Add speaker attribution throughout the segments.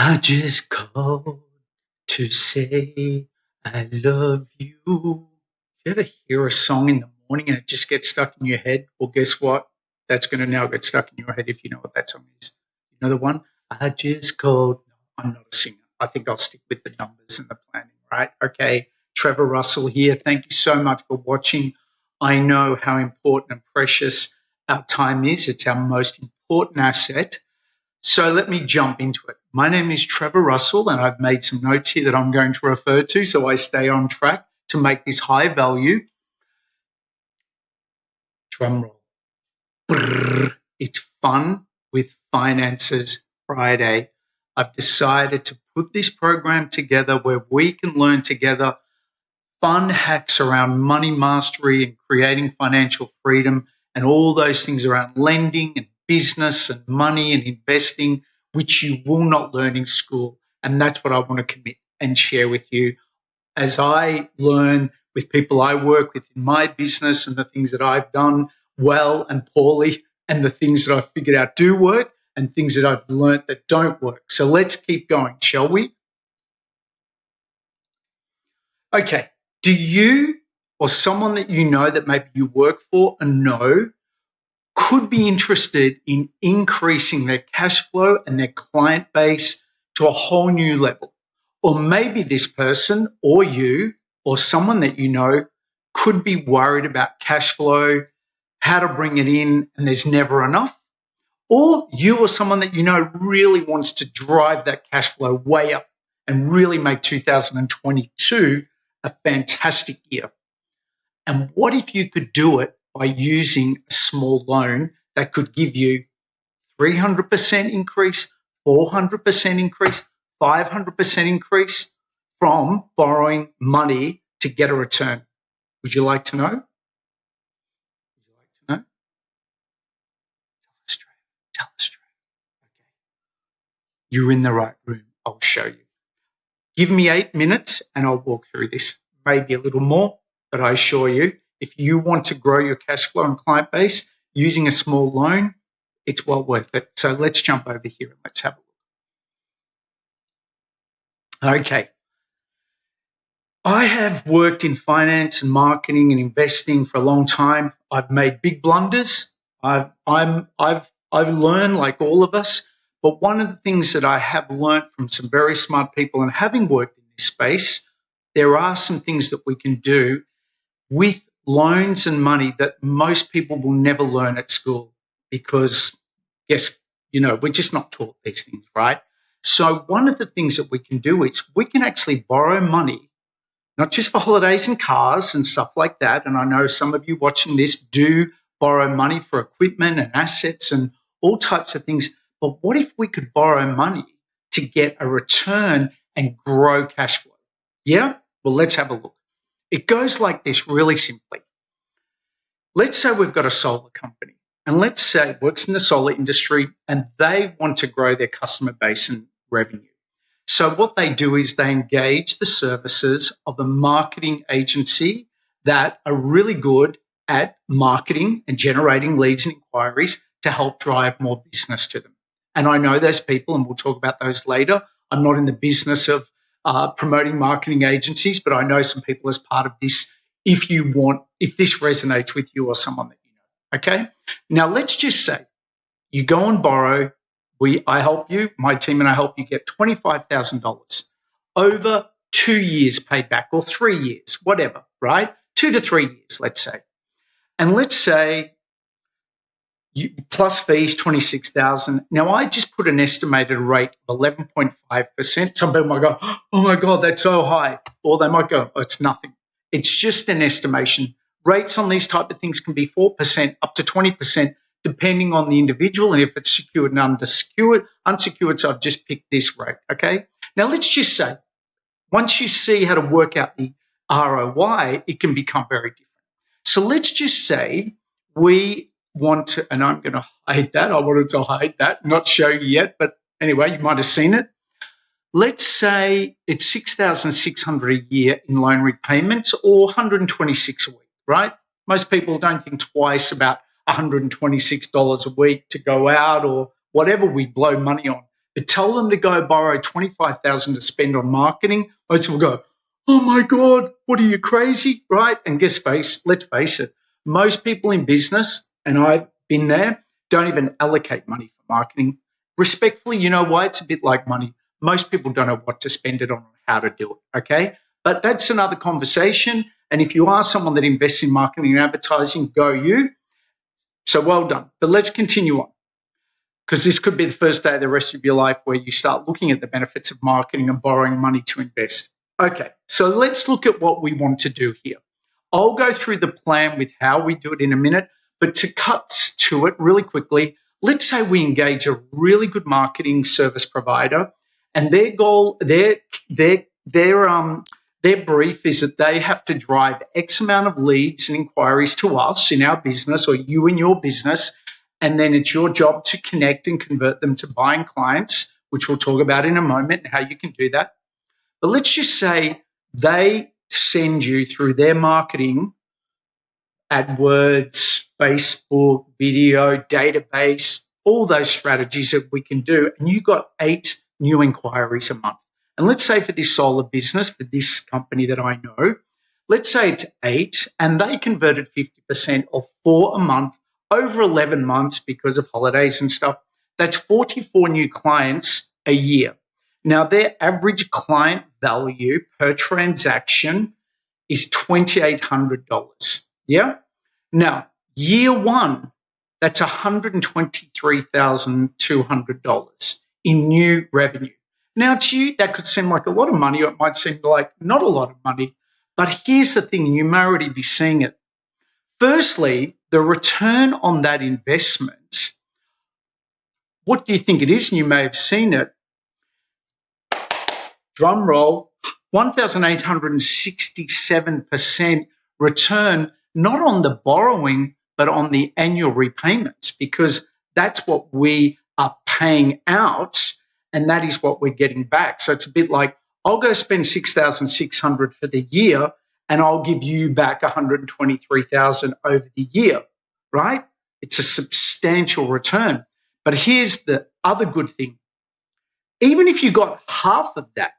Speaker 1: I just called to say I love you. Do you ever hear a song in the morning and it just gets stuck in your head? Well, guess what? That's going to now get stuck in your head if you know what that song is. You know the one? I just called. No, I'm not a singer. I think I'll stick with the numbers and the planning, right? Okay, Trevor Russell here. Thank you so much for watching. I know how important and precious our time is. It's our most important asset. So let me jump into it. My name is Trevor Russell, and I've made some notes here that I'm going to refer to so I stay on track to make this high value. Drum roll. Brrr. It's Fun with Finances Friday. I've decided to put this program together where we can learn together fun hacks around money mastery and creating financial freedom and all those things around lending and business and money and investing, which you will not learn in school. And that's what I want to commit and share with you as I learn with people I work with in my business and the things that I've done well and poorly and the things that I've figured out do work and things that I've learned that don't work. So let's keep going, shall we? Okay. Do you or someone that you know that maybe you work for and know could be interested in increasing their cash flow and their client base to a whole new level? Or maybe this person or you or someone that you know could be worried about cash flow, how to bring it in, and there's never enough. Or you or someone that you know really wants to drive that cash flow way up and really make 2022 a fantastic year. And what if you could do it by using a small loan that could give you 300% increase, 400% increase, 500% increase from borrowing money to get a return? Would you like to know? Would you like to know? Tell us straight. Okay. You're in the right room. I'll show you. Give me 8 minutes and I'll walk through this. Maybe a little more, but I assure you, if you want to grow your cash flow and client base using a small loan, it's well worth it. So let's jump over here and let's have a look. Okay. I have worked in finance and marketing and investing for a long time. I've made big blunders. I've learned like all of us. But one of the things that I have learned from some very smart people, and having worked in this space, there are some things that we can do with loans and money that most people will never learn at school because, we're just not taught these things, right? So one of the things that we can do is we can actually borrow money, not just for holidays and cars and stuff like that. And I know some of you watching this do borrow money for equipment and assets and all types of things. But what if we could borrow money to get a return and grow cash flow? Yeah? Well, let's have a look. It goes like this really simply. Let's say we've got a solar company, and let's say it works in the solar industry and they want to grow their customer base and revenue. So what they do is they engage the services of a marketing agency that are really good at marketing and generating leads and inquiries to help drive more business to them. And I know those people, and we'll talk about those later. I'm not in the business of promoting marketing agencies, but I know some people as part of this if this resonates with you or someone that you know. Okay? Now, let's just say you go and borrow. I help you, my team and I help you get $25,000 over 2 years paid back, or 3 years, whatever, right? 2 to 3 years, let's say. And let's say plus fees, $26,000. Now, I just put an estimated rate of 11.5%. Some people might go, oh my God, that's so high. Or they might go, oh, it's nothing. It's just an estimation. Rates on these type of things can be 4% up to 20%, depending on the individual and if it's secured and unsecured. So I've just picked this rate, okay? Now, let's just say, once you see how to work out the ROI, it can become very different. So let's just say we want to, and I'm going to hide that. I wanted to hide that, not show you yet, but anyway, you might have seen it. Let's say it's $6,600 a year in loan repayments, or $126 a week, right? Most people don't think twice about $126 a week to go out or whatever we blow money on. but tell them to go borrow $25,000 to spend on marketing. Most people go, oh my God, what are you, crazy? Right? And let's face it, most people in business, and I've been there, don't even allocate money for marketing. Respectfully, you know why? It's a bit like money. Most people don't know what to spend it on or how to do it, okay? But that's another conversation. And if you are someone that invests in marketing and advertising, go you. So well done. But let's continue on, because this could be the first day of the rest of your life where you start looking at the benefits of marketing and borrowing money to invest. Okay, so let's look at what we want to do here. I'll go through the plan with how we do it in a minute, but to cut to it really quickly, let's say we engage a really good marketing service provider, and their goal, their brief is that they have to drive X amount of leads and inquiries to us in our business, or you in your business, and then it's your job to connect and convert them to buying clients, which we'll talk about in a moment, how you can do that. But let's just say they send you through their marketing, AdWords, Facebook, video, database, all those strategies that we can do, and you got 8 new inquiries a month. And let's say for this solar business, for this company that I know, let's say it's 8, and they converted 50% of 4 a month over 11 months because of holidays and stuff. That's 44 new clients a year. Now, their average client value per transaction is $2,800. Yeah? Now, year 1, that's $123,200 in new revenue. Now, to you, that could seem like a lot of money, or it might seem like not a lot of money. But here's the thing, you may already be seeing it. Firstly, the return on that investment, what do you think it is? And you may have seen it. Drum roll, 1,867% return, not on the borrowing, but on the annual repayments, because that's what we are paying out, and that is what we're getting back. So it's a bit like, I'll go spend $6,600 for the year, and I'll give you back $123,000 over the year, right? It's a substantial return. But here's the other good thing. Even if you got half of that,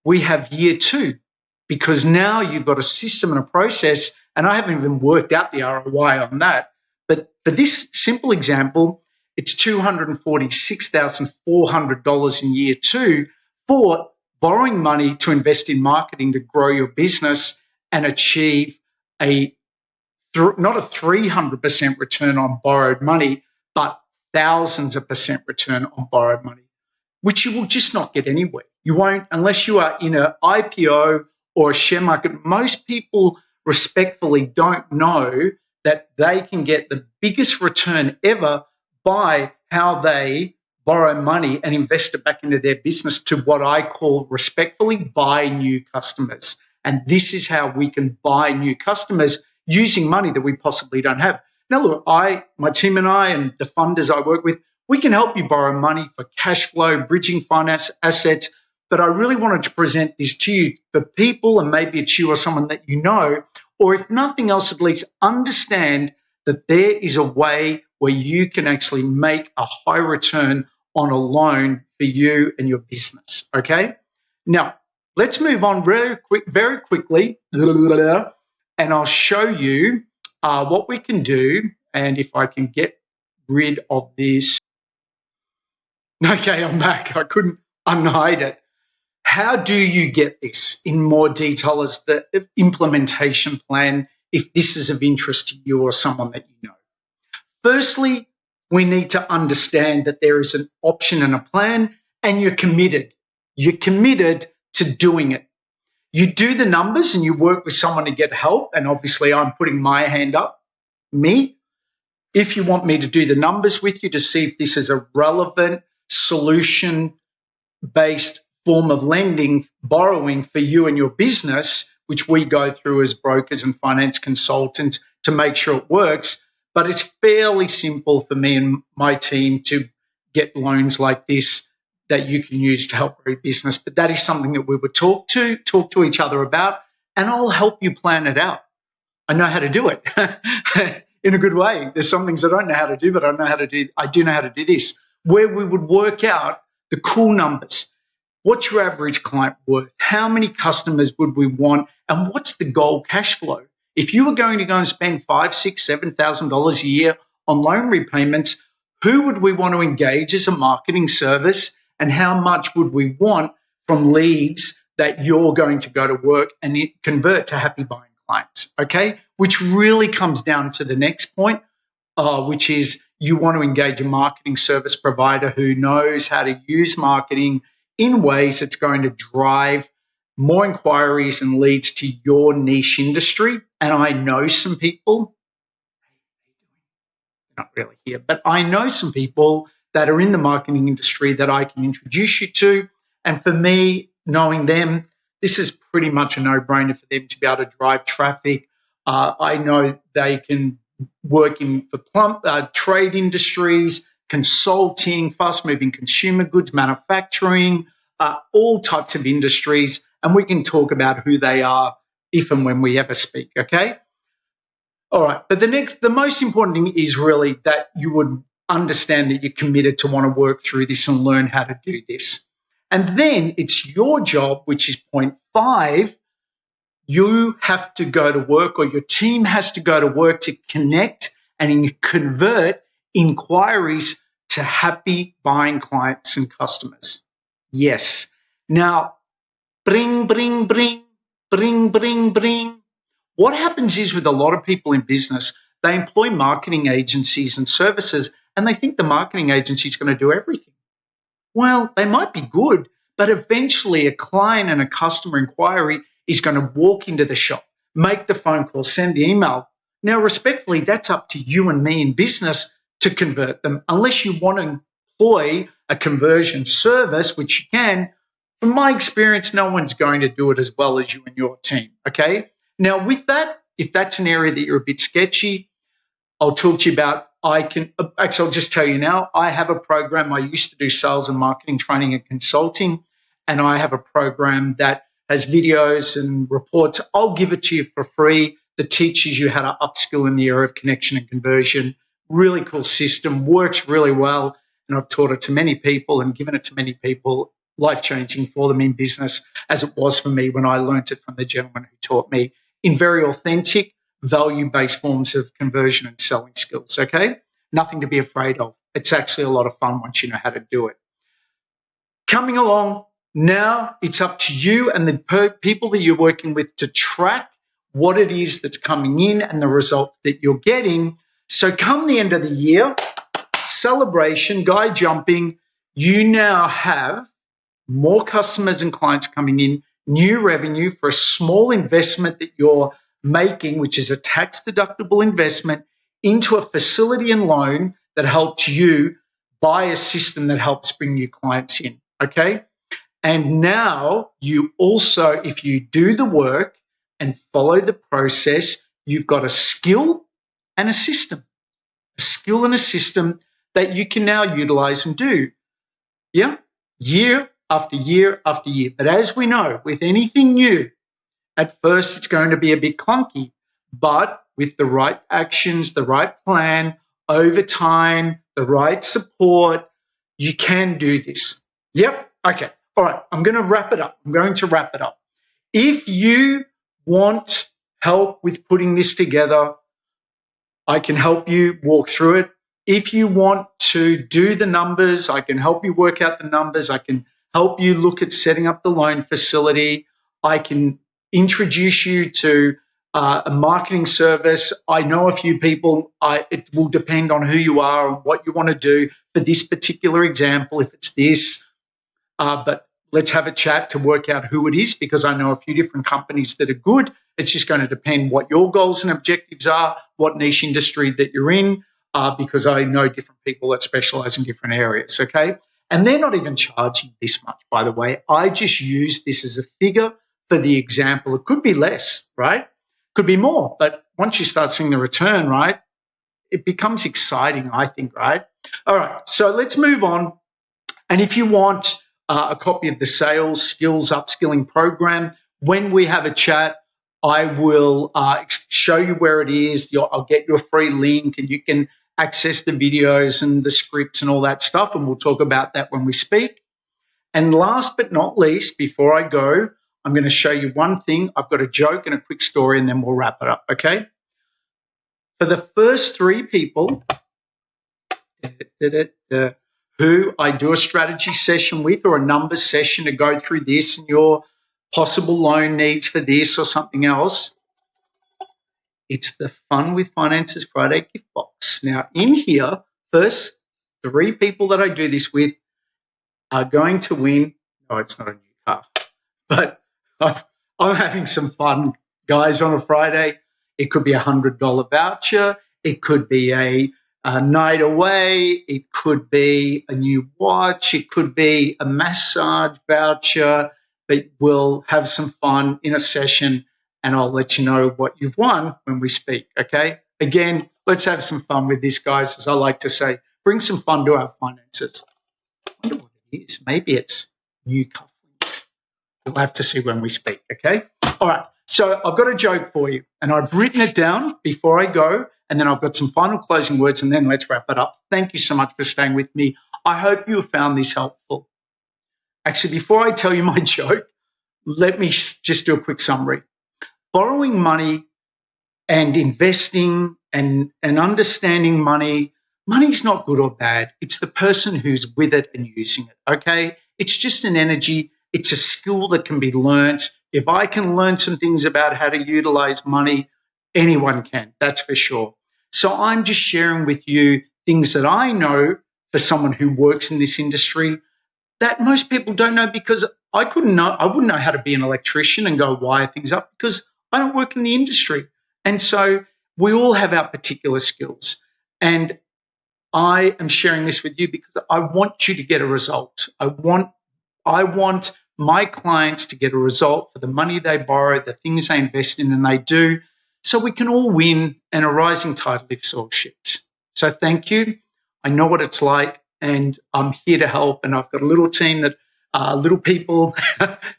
Speaker 1: we have year 2, because now you've got a system and a process, and I haven't even worked out the ROI on that. But for this simple example, it's $246,400 in year 2 for borrowing money to invest in marketing to grow your business and achieve not a 300% return on borrowed money, but thousands of percent return on borrowed money, which you will just not get anywhere. You won't, unless you are in an IPO or a share market. Most people respectfully don't know that they can get the biggest return ever by how they borrow money and invest it back into their business to what I call respectfully buy new customers. And this is how we can buy new customers using money that we possibly don't have. Now, look, my team and I and the funders I work with, we can help you borrow money for cash flow, bridging finance assets. But I really wanted to present this to you for people, and maybe it's you or someone that you know, or if nothing else, at least understand that there is a way where you can actually make a high return on a loan for you and your business, okay? Now, let's move on very quickly, and I'll show you what we can do, and if I can get rid of this. Okay, I'm back. I couldn't unhide it. How do you get this in more detail as the implementation plan if this is of interest to you or someone that you know? Firstly, we need to understand that there is an option and a plan, and you're committed. You're committed to doing it. You do the numbers and you work with someone to get help, and obviously I'm putting my hand up, me. If you want me to do the numbers with you to see if this is a relevant solution-based form of lending, borrowing for you and your business, which we go through as brokers and finance consultants to make sure it works. But it's fairly simple for me and my team to get loans like this that you can use to help grow your business. But that is something that we would talk to each other about, and I'll help you plan it out. I know how to do it in a good way. There's some things I don't know how to do, but I do know how to do this, where we would work out the cool numbers. What's your average client worth? How many customers would we want? And what's the goal cash flow? If you were going to go and spend $5,000, $6,000, $7,000 a year on loan repayments, who would we want to engage as a marketing service? And how much would we want from leads that you're going to go to work and convert to happy buying clients? Okay, which really comes down to the next point, which is you want to engage a marketing service provider who knows how to use marketing in ways that's going to drive more inquiries and leads to your niche industry. And I know some people, not really here, but I know some people that are in the marketing industry that I can introduce you to. And for me, knowing them, this is pretty much a no-brainer for them to be able to drive traffic. I know they can work in for trade industries, consulting, fast-moving consumer goods, manufacturing, all types of industries, and we can talk about who they are if and when we ever speak, okay? All right, but the most important thing is really that you would understand that you're committed to want to work through this and learn how to do this. And then it's your job, which is point 5, you have to go to work, or your team has to go to work to connect and convert inquiries to happy buying clients and customers. Yes. Now, bring. What happens is with a lot of people in business, they employ marketing agencies and services, and they think the marketing agency is going to do everything. Well, they might be good, but eventually a client and a customer inquiry is going to walk into the shop, make the phone call, send the email. Now, respectfully, that's up to you and me in business to convert them, unless you want to employ a conversion service, which you can. From my experience, no one's going to do it as well as you and your team, okay? Now, with that, if that's an area that you're a bit sketchy, I'll talk to you about, I'll just tell you now, I have a program. I used to do sales and marketing training and consulting, and I have a program that has videos and reports. I'll give it to you for free that teaches you how to upskill in the area of connection and conversion. Really cool system, works really well, and I've taught it to many people and given it to many people, life-changing for them in business, as it was for me when I learned it from the gentleman who taught me, in very authentic, value-based forms of conversion and selling skills, okay? Nothing to be afraid of. It's actually a lot of fun once you know how to do it. Coming along, now it's up to you and the people that you're working with to track what it is that's coming in and the results that you're getting. So come the end of the year, celebration, guy jumping, you now have more customers and clients coming in, new revenue for a small investment that you're making, which is a tax-deductible investment into a facility and loan that helps you buy a system that helps bring new clients in, okay? And now you also, if you do the work and follow the process, you've got a skill and a system that you can now utilize and do, yeah? Year after year after year. But as we know, with anything new, at first it's going to be a bit clunky, but with the right actions, the right plan, over time, the right support, you can do this. Yep, okay. All right, I'm going to wrap it up. If you want help with putting this together, I can help you walk through it. If you want to do the numbers, I can help you work out the numbers. I can help you look at setting up the loan facility. I can introduce you to a marketing service. I know a few people. It will depend on who you are and what you want to do for this particular example, if it's this. But let's have a chat to work out who it is, because I know a few different companies that are good. It's just going to depend what your goals and objectives are, what niche industry that you're in, because I know different people that specialize in different areas, okay? And they're not even charging this much, by the way. I just use this as a figure for the example. It could be less, right? Could be more. But once you start seeing the return, right, it becomes exciting, I think, right? All right, so let's move on. And if you want a copy of the Sales Skills Upskilling Program, when we have a chat, I will show you where it is. I'll get you a free link and you can access the videos and the scripts and all that stuff, and we'll talk about that when we speak. And last but not least, before I go, I'm going to show you one thing. I've got a joke and a quick story, and then we'll wrap it up, okay? For the first 3 people who I do a strategy session with or a numbers session to go through this and your possible loan needs for this or something else, it's the Fun with Finances Friday gift box. Now, in here, first 3 people that I do this with are going to win. No, it's not a new car, but I'm having some fun, guys, on a Friday. It could be a $100 voucher. It could be a night away. It could be a new watch. It could be a massage voucher. But we'll have some fun in a session, and I'll let you know what you've won when we speak, okay? Again, let's have some fun with this, guys, as I like to say. Bring some fun to our finances. I wonder what it is. Maybe it's new cufflinks. We'll have to see when we speak, okay? All right, so I've got a joke for you, and I've written it down before I go, and then I've got some final closing words, and then let's wrap it up. Thank you so much for staying with me. I hope you have found this helpful. Actually, before I tell you my joke, let me just do a quick summary. Borrowing money and investing and understanding money's not good or bad. It's the person who's with it and using it, okay? It's just an energy. It's a skill that can be learnt. If I can learn some things about how to utilize money, anyone can, that's for sure. So I'm just sharing with you things that I know for someone who works in this industry that most people don't know, because I wouldn't know how to be an electrician and go wire things up because I don't work in the industry. And so we all have our particular skills. And I am sharing this with you because I want you to get a result. I want my clients to get a result for the money they borrow, the things they invest in and they do, so we can all win and a rising tide lifts all ships. So thank you. I know what it's like, and I'm here to help. And I've got a little team that little people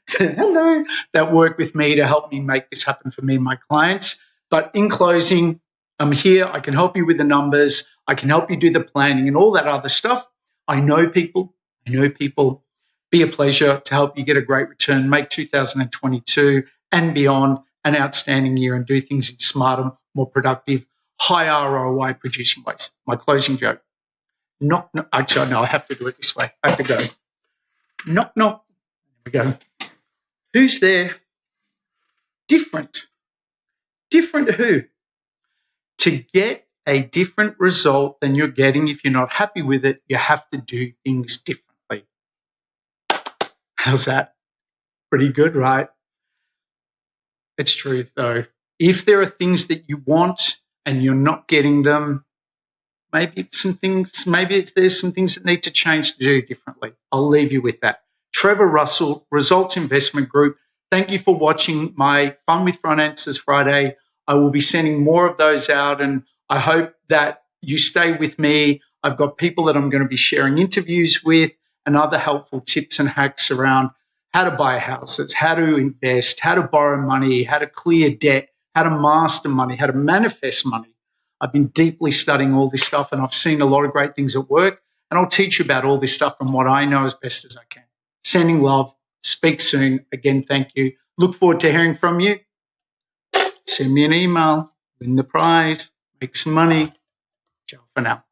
Speaker 1: hello, that work with me to help me make this happen for me and my clients. But in closing, I'm here. I can help you with the numbers. I can help you do the planning and all that other stuff. I know people. Be a pleasure to help you get a great return, make 2022 and beyond an outstanding year, and do things in smarter, more productive, high ROI producing ways. My closing joke. Knock, knock. Actually, no, I have to do it this way. I have to go. Knock, knock. There we go. Who's there? Different. Different who? To get a different result than you're getting, if you're not happy with it, you have to do things differently. How's that? Pretty good, right? It's true, though. If there are things that you want and you're not getting them, maybe there's some things that need to change to do differently. I'll leave you with that. Trevor Russell, Results Investment Group. Thank you for watching my Fun with Finances Friday. I will be sending more of those out, and I hope that you stay with me. I've got people that I'm going to be sharing interviews with and other helpful tips and hacks around how to buy houses, how to invest, how to borrow money, how to clear debt, how to master money, how to manifest money. I've been deeply studying all this stuff, and I've seen a lot of great things at work, and I'll teach you about all this stuff from what I know as best as I can. Sending love. Speak soon. Again, thank you. Look forward to hearing from you. Send me an email. Win the prize. Make some money. Ciao for now.